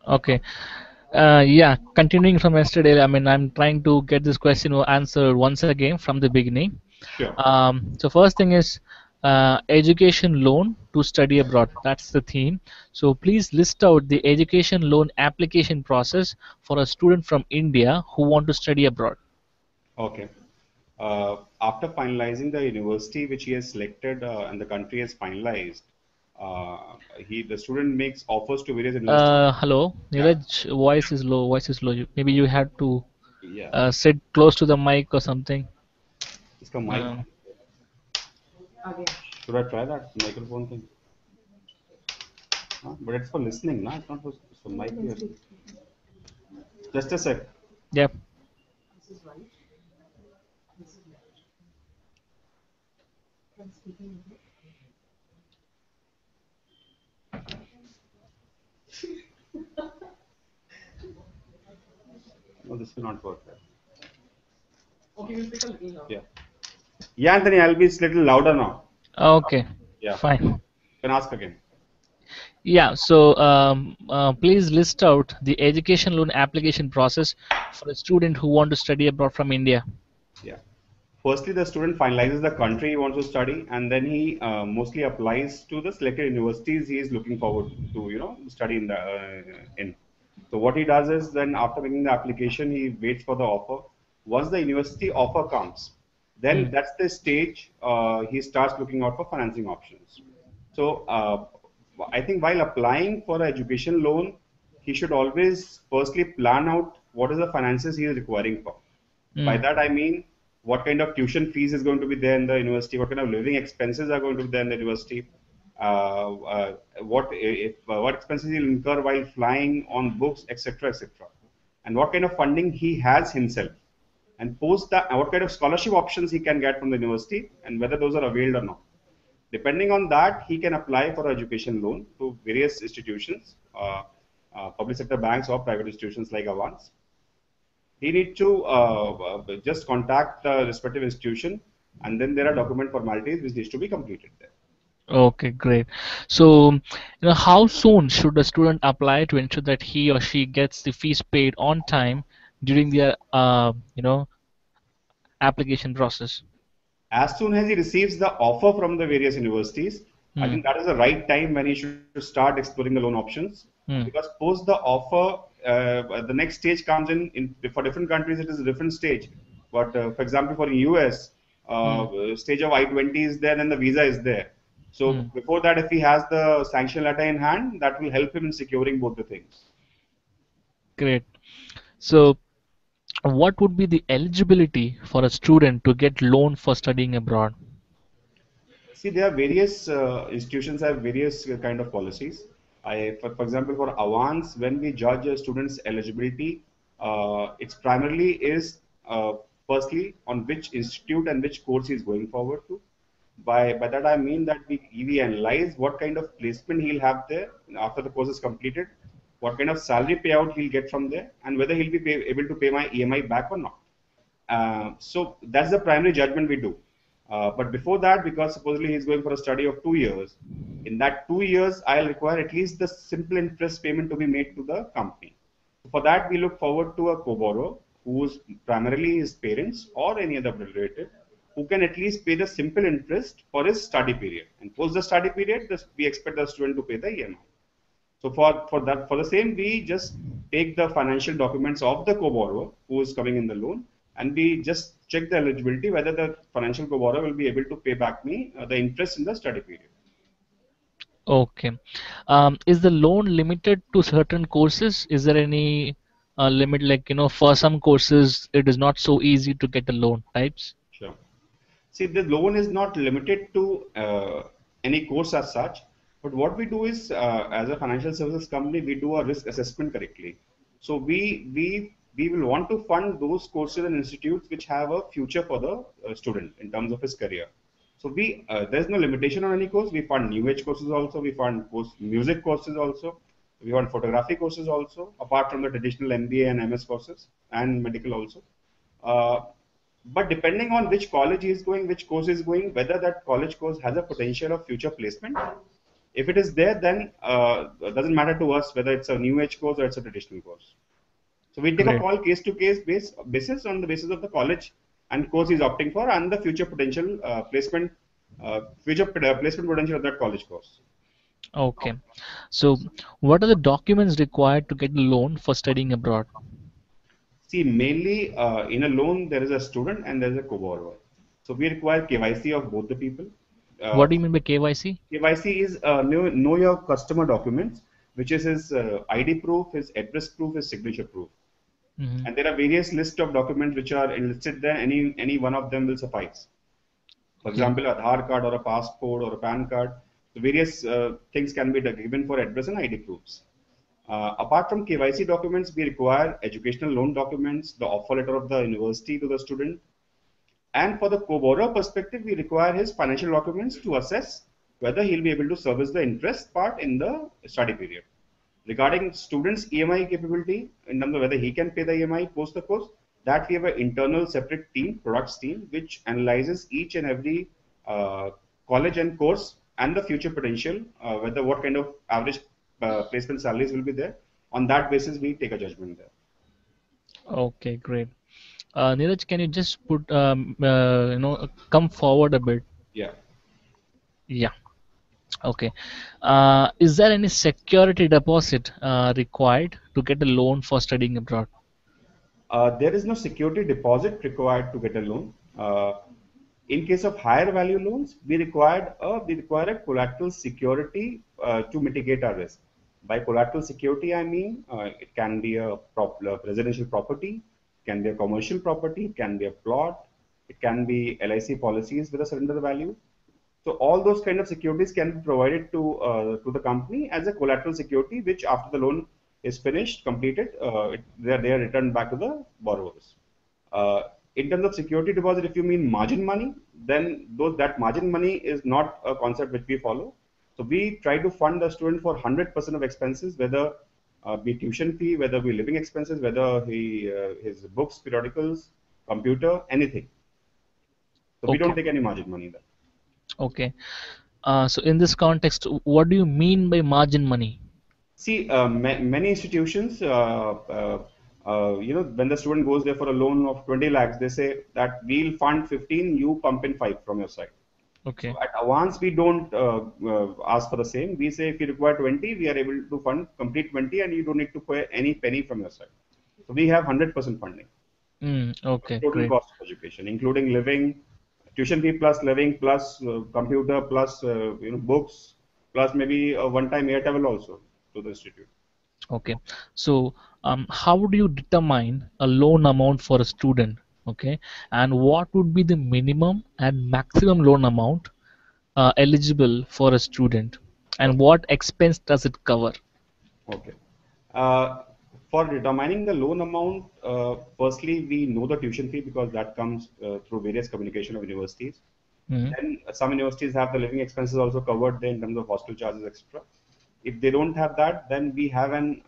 Okay. Yeah, continuing from yesterday, I mean, I'm trying to get this question answered once again from the beginning. Sure. So first thing is education loan to study abroad. That's the theme. So please list out the education loan application process for a student from India who want to study abroad. Okay. After finalizing the university which he has selected and the country has finalized, the student makes offers to various universities. Hello, Yeah. Neeraj, voice is low. Voice is low. Maybe you have to Yeah. sit close to the mic or something. Iska mic. Um, Should I try that microphone thing? Huh? But it's for listening, na? It's not for mic here. Just a sec. yeah. No, this will not work. Yeah. Yeah, Anthony, I'll be a little louder now. Okay. Yeah. Fine. Can ask again. Yeah, so please list out the education loan application process for a student who want to study abroad from India. Yeah. Firstly, the student finalizes the country he wants to study, and then he mostly applies to the selected universities he is looking forward to, study in. So what he does is then after making the application, he waits for the offer. Once the university offer comes, then Hmm. that's the stage he starts looking out for financing options. So I think while applying for an education loan, he should always firstly plan out what is the finances he is requiring for. By Hmm. that I mean what kind of tuition fees is going to be there in the university, what kind of living expenses are going to be there in the university, what expenses he'll incur while flying on books, etc., etc., and what kind of funding he has himself, and post that what kind of scholarship options he can get from the university, and whether those are availed or not. Depending on that, he can apply for education loan to various institutions, public sector banks or private institutions like Avance. He need to just contact the respective institution, and then there are document formalities which needs to be completed there. Okay, great. So, how soon should a student apply to ensure that he or she gets the fees paid on time during their, application process? As soon as he receives the offer from the various universities, I Hmm. think that is the right time when he should start exploring the loan options. Hmm. Because post the offer, the next stage comes in for different countries. It is a different stage. But for example, for US, Hmm. stage of I-20 is there, and the visa is there. Hmm. So before that, if he has the sanction letter in hand, that will help him in securing both the things. Great. So, what would be the eligibility for a student to get loan for studying abroad? See, there are various institutions have various kind of policies. For example, for Avance, when we judge a student's eligibility, it's primarily is firstly on which institute and which course he's going forward to. By that I mean that we analyze what kind of placement he'll have there after the course is completed, what kind of salary payout he'll get from there, and whether he'll be able to pay my EMI back or not. So that's the primary judgment we do. But before that, because supposedly he's going for a study of 2 years, in that 2 years, I'll require at least the simple interest payment to be made to the company. For that, we look forward to a co-borrower who's primarily his parents or any other relative who can at least pay the simple interest for his study period. And post the study period, we expect the student to pay the EMI. So for the same, we just take the financial documents of the co-borrower who is coming in the loan, and we just check the eligibility whether the financial co-borrower will be able to pay back me the interest in the study period. Okay. Is the loan limited to certain courses? Is there any limit, like, for some courses, it is not so easy to get the loan types? Sure. See, the loan is not limited to any course as such, but what we do is, as a financial services company, we do a risk assessment correctly. So we will want to fund those courses and institutes which have a future for the student in terms of his career. So there's no limitation on any course. We fund new age courses also. We fund music courses also. We fund photography courses also, apart from the traditional MBA and MS courses and medical also. Uh, but depending on which college he is going, which course is going, whether that college course has a potential of future placement, If it is there, then it doesn't matter to us whether it's a new age course or it's a traditional course. So we take a Great. call case to case basis on the basis of the college and course he's opting for and the future potential placement potential of that college course. Okay. So, what are the documents required to get a loan for studying abroad? See, mainly in a loan, there is a student and there is a co-borrower. So we require KYC of both the people. Uh, What do you mean by KYC? KYC is know your customer documents, which is his ID proof, his address proof, his signature proof. Hmm. And there are various list of documents which are listed there. Any one of them will suffice. For Okay. example, Aadhaar card or a passport or a PAN card. So various things can be given for address and ID proofs. Apart from KYC documents, we require educational loan documents, the offer letter of the university to the student, and for the co-borrower perspective, we require his financial documents to assess whether he'll be able to service the interest part in the study period. Regarding students' EMI capability, in terms of whether he can pay the EMI post the course, that we have an internal separate team, products team, which analyzes each and every uh, college and course and the future potential, whether what kind of average placement salaries will be there. On that basis, we take a judgment there. Okay, great. Neeraj, can you just put come forward a bit? Yeah. Yeah. Okay. Is there any security deposit required to get a loan for studying abroad? There is no security deposit required to get a loan. In case of higher value loans, we require a collateral security to mitigate our risk. By collateral security, I mean it can be a residential property, it can be a commercial property, it can be a plot, it can be LIC policies with a surrender value. So all those kind of securities can be provided to the company as a collateral security, which after the loan is finished, completed, they are returned back to the borrowers. In terms of security deposit, if you mean margin money, then that margin money is not a concept which we follow. So we try to fund the student for 100% of expenses, whether be tuition fee, whether be living expenses, whether his books, periodicals, computer, anything. So we don't Okay. take any margin money there. Okay. So in this context, what do you mean by margin money? See, many institutions, when the student goes there for a loan of 20 lakhs, they say that we'll fund 15, you pump in 5 from your side. So Okay. at Avance, we don't ask for the same. We say if you require 20, we are able to fund complete 20 and you don't need to pay any penny from your side. So we have 100% funding for Okay, the total great. cost of education, including living, tuition fee plus living plus computer plus books plus maybe a one-time air travel also to the institute. Okay. So, how do you determine a loan amount for a student? Okay. And what would be the minimum and maximum loan amount eligible for a student? And Okay. what expense does it cover? Okay. Uh, for determining the loan amount, firstly, we know the tuition fee because that comes through various communication of universities. Mhm. Then some universities have the living expenses also covered there in terms of hostel charges, etc. If they don't have that, then we have an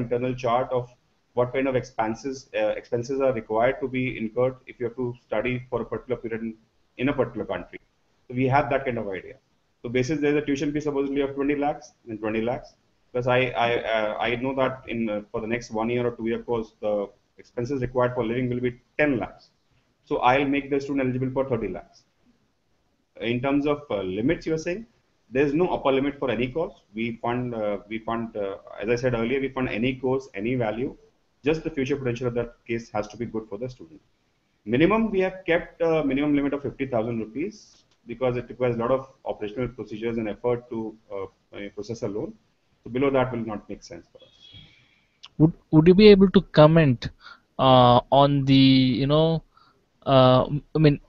internal chart of what kind of expenses are required to be incurred if you have to study for a particular period in a particular country. So we have that kind of idea. So basis there's a tuition fee supposedly of 20 lakhs and 20 lakhs. Because I know that in for the next 1 year or 2 year course, the expenses required for living will be 10 lakhs. So I'll make the student eligible for 30 lakhs. In terms of limits, you're saying there's no upper limit for any course. We fund, as I said earlier, we fund any course, any value. Just the future potential of that case has to be good for the student. Minimum, we have kept a minimum limit of 50,000 rupees because it requires a lot of operational procedures and effort to process a loan. So below that will not make sense for us. Would you be able to comment on the I mean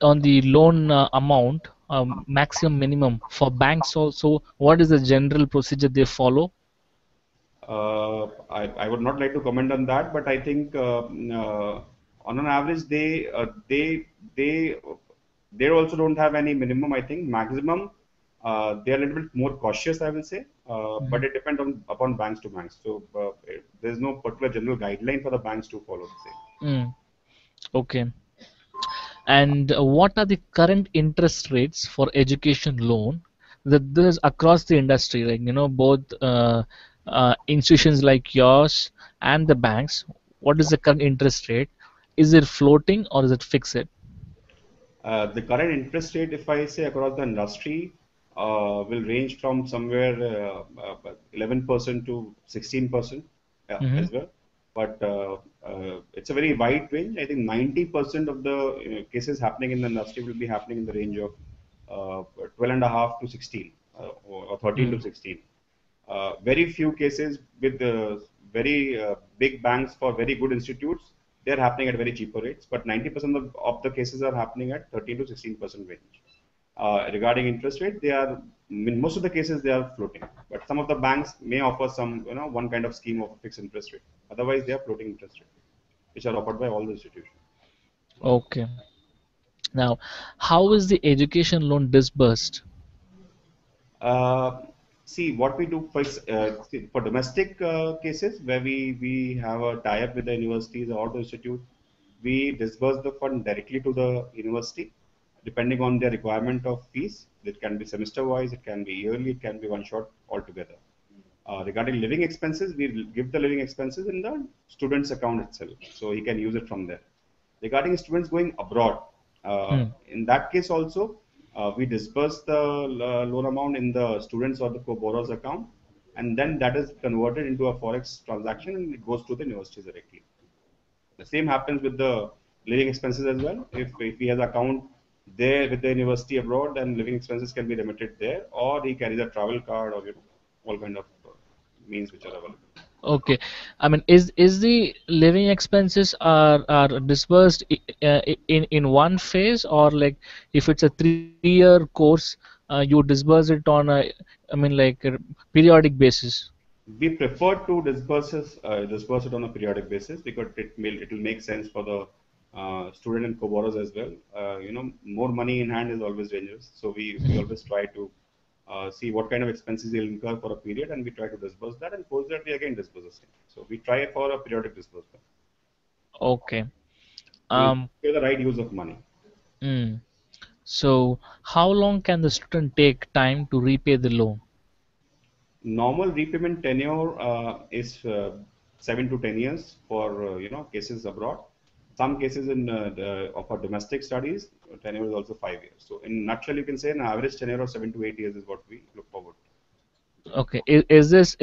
on the loan amount, maximum minimum for banks also? What is the general procedure they follow? I would not like to comment on that, but I think on an average they they also don't have any minimum. I think maximum they are a little bit more cautious. I will say, but Mhm. it depends on upon banks to banks. So there's no particular general guideline for the banks to follow the same. Mm, okay. And what are the current interest rates for education loan? that this is across the industry, like both institutions like yours and the banks. What is the current interest rate? Is it floating or is it fixed? The current interest rate, if I say across the industry, will range from somewhere 11% to 16% Mm-hmm. as well. But it's a very wide range. I think 90% of the cases happening in the industry will be happening in the range of 12 and a half to 16 or 13 to Mm. 16. Very few cases with the very big banks for very good institutes, they're happening at very cheaper rates, but 90% of the cases are happening at 13 to 16% range. Regarding interest rate, they are, in most of the cases, they are floating, but some of the banks may offer some, one kind of scheme of a fixed interest rate. Otherwise, they are floating interest rate, which are offered by all the institutions. Okay. Now, how is the education loan disbursed? Uh, See, what we do for, for domestic cases where we have a tie-up with the universities or the institute, we disburse the fund directly to the university, depending on their requirement of fees. It can be semester-wise, it can be yearly, it can be one shot altogether. Regarding living expenses, we give the living expenses in the student's account itself, so he can use it from there. Regarding students going abroad, Hmm. in that case also, we disburse the loan amount in the students or the co-borrower's account, and then that is converted into a forex transaction and it goes to the university directly. The same happens with the living expenses as well. If he has account there with the university abroad, then living expenses can be remitted there, or he carries a travel card or all kind of means which are available. Okay, I mean, is the living expenses are disbursed in one phase, or like if it's a 3-year course, you disburse it on a, I mean, like a periodic basis. We prefer to disburse it on a periodic basis because it will make sense for the student and co-borrowers as well. More money in hand is always dangerous, so we Mhm. always try to see what kind of expenses he'll incur for a period, and we try to disburse that, and post that we again disburse the same. So we try for a periodic disbursement. Okay. We'll Um. get the right use of money. Mm. So, how long can the student take time to repay the loan? Normal repayment tenure is 7 to 10 years for cases abroad. Some cases in for domestic studies, tenure is also 5 years. So in nutshell, you can say an average tenure of 7 to 8 years is what we look forward to. Okay, is this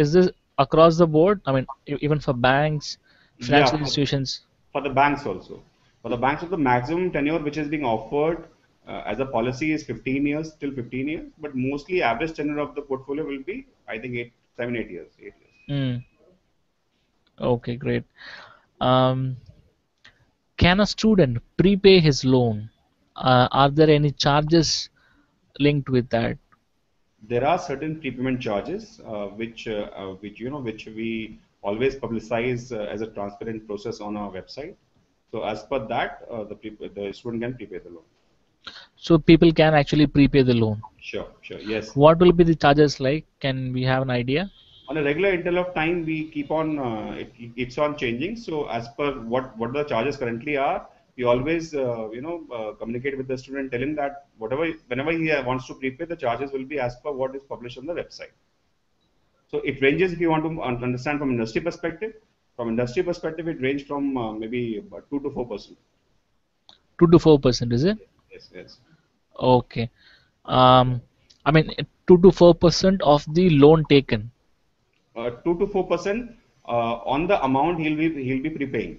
across the board? I mean, even for banks, financial Yeah, institutions. for the banks also. For the banks, the maximum tenure which is being offered as a policy is 15 years till 15 years, but mostly average tenure of the portfolio will be, I think, 8, 7, 8 years, 8 years. Mm. Okay, great. Um, can a student prepay his loan? Are there any charges linked with that? There are certain prepayment charges which we always publicize as a transparent process on our website. So as per that, the student can prepay the loan. So people can actually prepay the loan. Sure, sure, yes. What will be the charges like? Can we have an idea? On a regular interval of time, we keep on it keeps on changing. So as per what the charges currently are, we always communicate with the student, tell him that whenever he wants to prepay, the charges will be as per what is published on the website. So it ranges if you want to understand from industry perspective. From industry perspective, it ranges from maybe 2 to 4%. 2 to 4%, is it? Yes, yes. Okay. Um, I mean, 2 to 4% of the loan taken. 2 to 4% on the amount he'll be prepaying.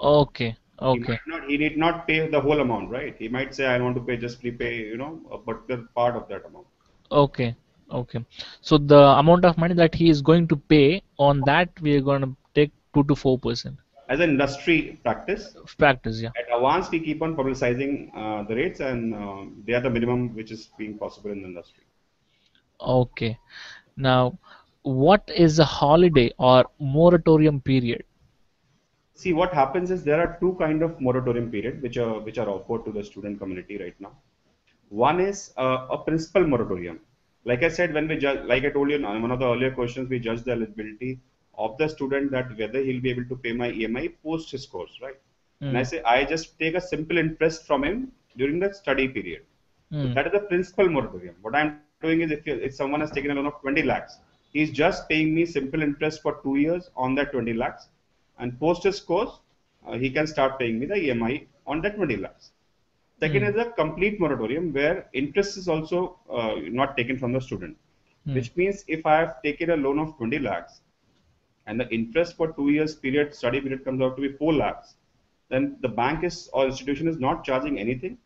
Okay, He okay, might not he need not pay the whole amount, right? He might say I want to pay just prepay a particular part of that amount. okay, okay. So the amount of money that he is going to pay on that, we are going to take 2 to 4% As an industry practice, practice. Yeah. at Avance we keep on publicizing the rates, and they are the minimum which is being possible in the industry. Okay. Now, what is a holiday or moratorium period? See, what happens is there are two kind of moratorium period which are offered to the student community right now. One is a principal moratorium. Like I said, when we judge, like I told you in one of the earlier questions, we judge the eligibility of the student that whether he'll be able to pay my EMI post his course, right? And I Mm, say I just take a simple interest from him during the study period. So mm, that is a principal moratorium. What I'm doing is if someone has taken a loan of 20 lakhs, he's just paying me simple interest for 2 years on that 20 lakhs. And post his course, he can start paying me the EMI on that 20 lakhs. Second Hmm. is a complete moratorium where interest is also not taken from the student, Hmm. which means if I have taken a loan of 20 lakhs and the interest for 2 years period, study period comes out to be 4 lakhs, then the bank is or institution is not charging anything.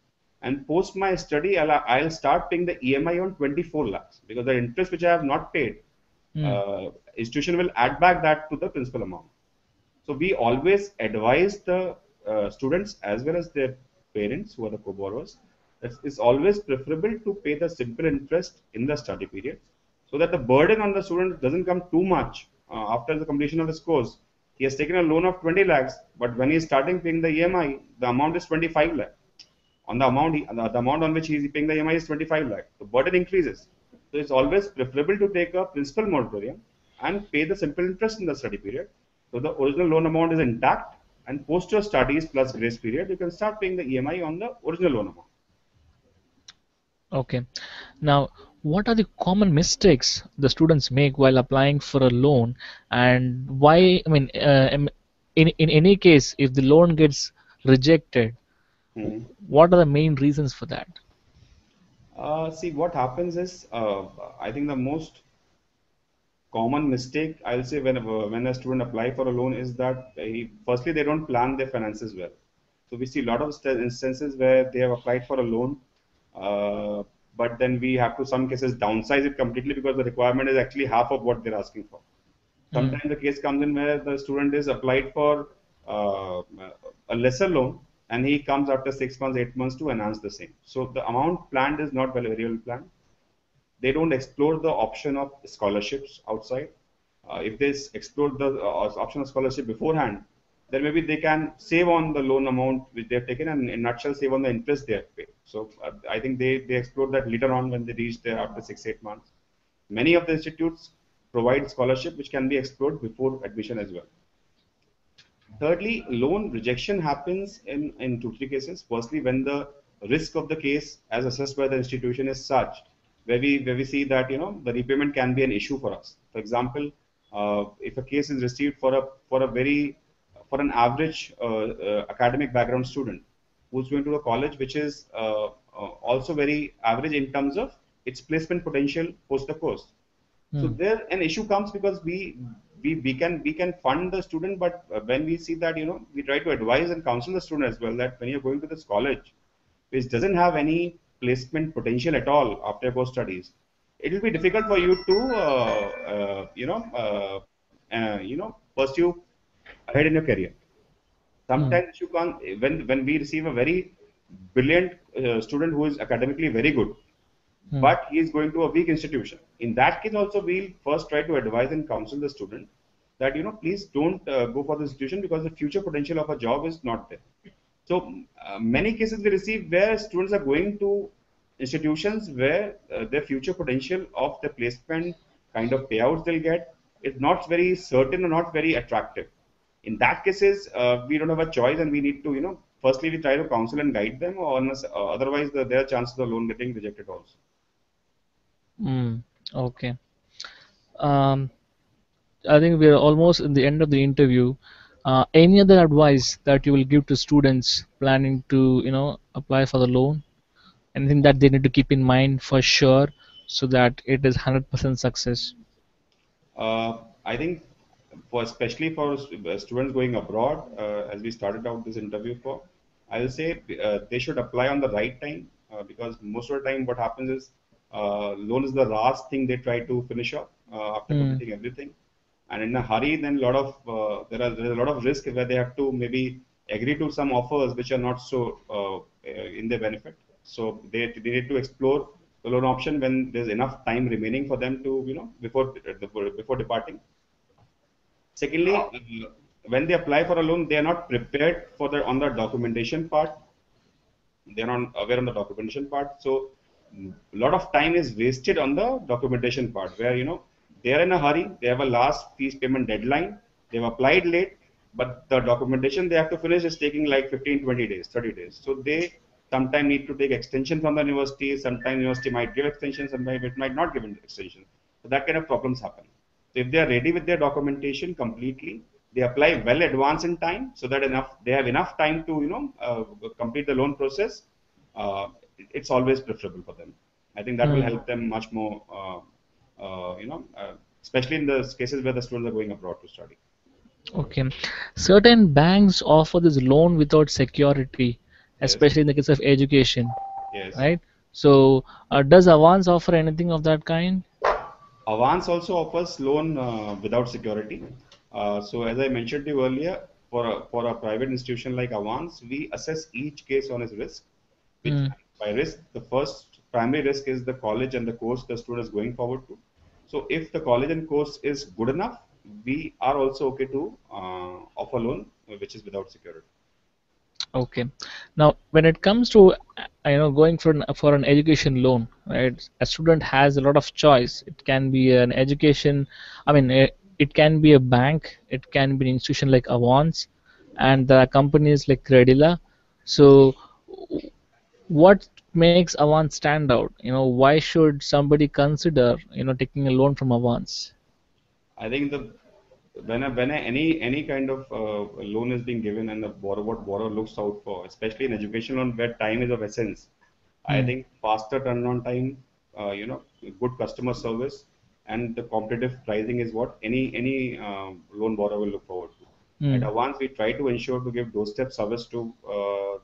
And post my study, I'll start paying the EMI on 24 lakhs because the interest which I have not paid, Hmm. institution will add back that to the principal amount. So we always advise the students as well as their parents who are the co-borrowers that it's always preferable to pay the simple interest in the study period so that the burden on the student doesn't come too much after the completion of his course. He has taken a loan of 20 lakhs, but when he is starting paying the EMI, the amount is 25 lakh on the amount the amount on which he is paying the EMI is 25 lakh. The burden increases. So it's always preferable to take a principal moratorium and pay the simple interest in the study period. So the original loan amount is intact, and post your studies plus grace period, you can start paying the EMI on the original loan amount. Okay. Now, what are the common mistakes the students make while applying for a loan, and why? I mean, in any case, if the loan gets rejected, Hmm. what are the main reasons for that? See, what happens is, I think the most common mistake I'll say when a student apply for a loan is that firstly they don't plan their finances well. So we see a lot of instances where they have applied for a loan, uh, but then we have to some cases downsize it completely because the requirement is actually half of what they're asking for. Hmm. Sometimes the case comes in where the student is applied for a lesser loan and he comes after 6 months, 8 months to enhance the same. So the amount planned is not very well planned. They don't explore the option of scholarships outside. If they explore the option of scholarship beforehand, then maybe they can save on the loan amount which they have taken and in a nutshell save on the interest they have paid. So I think they explore that later on when they reach there after 6 8 months. Many of the institutes provide scholarship which can be explored before admission as well. Thirdly, loan rejection happens in 2 3 cases. Firstly, when the risk of the case as assessed by the institution is such, where we see that the repayment can be an issue for us. For example, if a case is received for an average academic background student who's going to a college which is also very average in terms of its placement potential post the course. So Hmm. there an issue comes because we can fund the student, but when we see that we try to advise and counsel the student as well that when you're going to this college, which doesn't have any placement potential at all after post studies, it will be difficult for you to pursue ahead in your career. Hmm. Sometimes you can when we receive a very brilliant student who is academically very good Hmm. but he is going to a weak institution. In that case, also we'll first try to advise and counsel the student that please don't go for the institution because the future potential of a job is not there. So many cases we receive where students are going to institutions where their future potential of the placement kind of payouts they'll get is not very certain or not very attractive. In that cases, we don't have a choice and we need to firstly we try to counsel and guide them, or otherwise there are chances of loan getting rejected also. Hmm. Okay. Um, I think we are almost in the end of the interview. Any other advice that you will give to students planning to, apply for the loan? Anything that they need to keep in mind for sure so that it is 100% success? I think for especially for students going abroad, as we started out this interview for, I will say they should apply on the right time because most of the time what happens is loan is the last thing they try to finish up after Hmm. completing everything, and in a hurry, then a lot of there's a lot of risk where they have to maybe agree to some offers which are not so in their benefit. So they need to explore the loan option when there's enough time remaining for them to before departing. Secondly, when they apply for a loan, they are not prepared for the on the documentation part. They're not aware on the documentation part. So a lot of time is wasted on the documentation part where they are in a hurry. They have a last fees payment deadline. They've applied late, but the documentation they have to finish is taking like 15, 20 days, 30 days. So they sometimes need to take extension from the university. Sometimes university might give extension, sometimes it might not give an extension. So that kind of problems happen. So if they are ready with their documentation completely, they apply well advance in time, so that enough they have enough time to complete the loan process. It's always preferable for them. I think that will Hmm. help them much more, especially in the cases where the students are going abroad to study. Okay. Certain banks offer this loan without security, Yes, especially in the case of education, yes. right? So, does Avance offer anything of that kind? Avance also offers loan without security. So as I mentioned to you earlier, for a private institution like Avance, we assess each case on its risk. Which Hmm. by risk, the first primary risk is the college and the course the student is going forward to. So if the college and course is good enough, we are also okay to offer loan which is without security. Okay. Now, when it comes to going for an education loan, right? A student has a lot of choice. It can be an education. I mean, it can be a bank. It can be an institution like Avance, and there are companies like Credila. So, what makes Avance stand out? Why should somebody consider taking a loan from Avance? I think the any kind of loan is being given and the borrower what borrower looks out for, especially in education loan where time is of essence. I Hmm. think faster turnaround time, good customer service, and the competitive pricing is what any loan borrower will look forward to. At Hmm. Avance, we try to ensure to give doorstep service to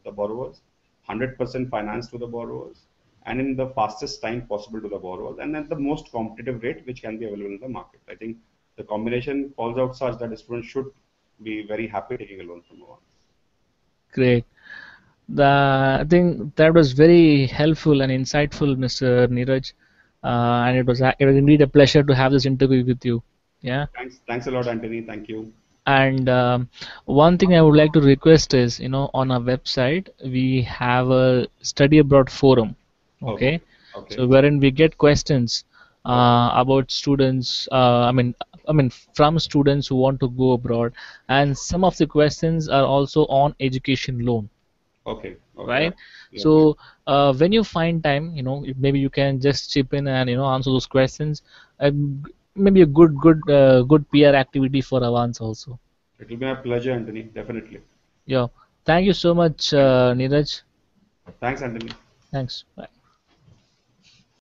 the borrowers, 100% finance to the borrowers, and in the fastest time possible to the borrowers, and at the most competitive rate which can be available in the market. I think the combination falls out such that a student should be very happy taking a loan from Avance. Great. I think that was very helpful and insightful, Mr. Neeraj. And it was indeed a pleasure to have this interview with you. Yeah. Thanks a lot, Anthony. Thank you. And one thing I would like to request is, on our website, we have a study abroad forum. Okay, Okay. okay, So wherein we get questions okay, about students. I mean, from students who want to go abroad, and some of the questions are also on education loan, okay, okay. right? Okay. So when you find time, maybe you can just chip in and answer those questions. Maybe a good PR activity for Avance also. It will be my pleasure, Anthony. Definitely. Yeah. Thank you so much, Thank, Neeraj. thanks, Anthony. Thanks. Bye.